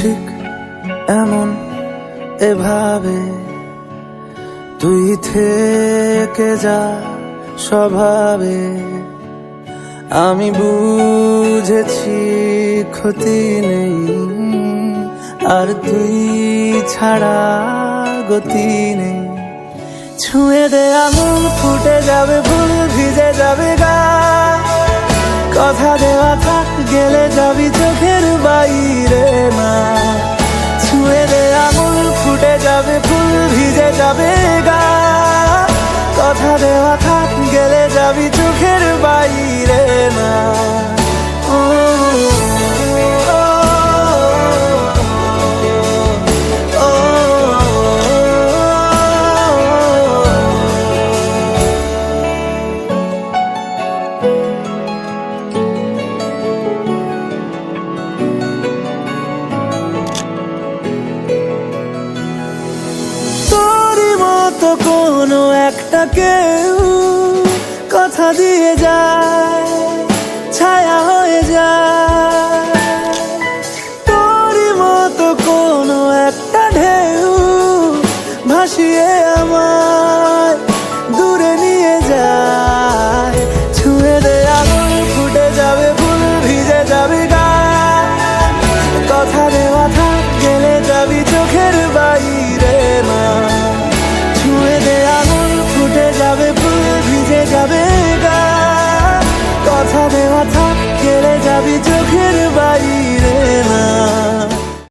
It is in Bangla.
ঠিক এমন এভাবে তুই থেকে যা স্বভাবে। আমি বুঝেছি ক্ষতি নেই, আর তুই ছাড়া গতি নেই। ছুঁয়ে দে আঙুল, ফুটে যাবে ফুল, ভিজে যাবে গা। কথা দেওয়া থাক, গেলে যাবি চোখের বাইরে না। ছুঁয়ে দে আঙুল, ফুটে যাবে ফুল, ভিজে যাবে গা। কথা দেওয়া থাক, গেলে যাবি চোখের বাইরে না। তো কোনো একটা কেউ কথা দিয়ে যায়, ছায়া হয়ে যায়। তোরই মতো কোনো একটা ঢেউ ভাসিয়ে আমায় দূরে নিয়ে যায়। ছুঁয়ে দে আঙুল, ফুটে যাবে ফুল, ভিজে যাবে গা। কথা দেওয়া থাক, গেলে যাবি চোখের বাইরে না। ছুঁয়ে দে আঙুল, ফুটে যাবে ফুল, ভিজে যাবে গা। কথা দেওয়া থাক, গেলে যাবি চোখের বাইরে না।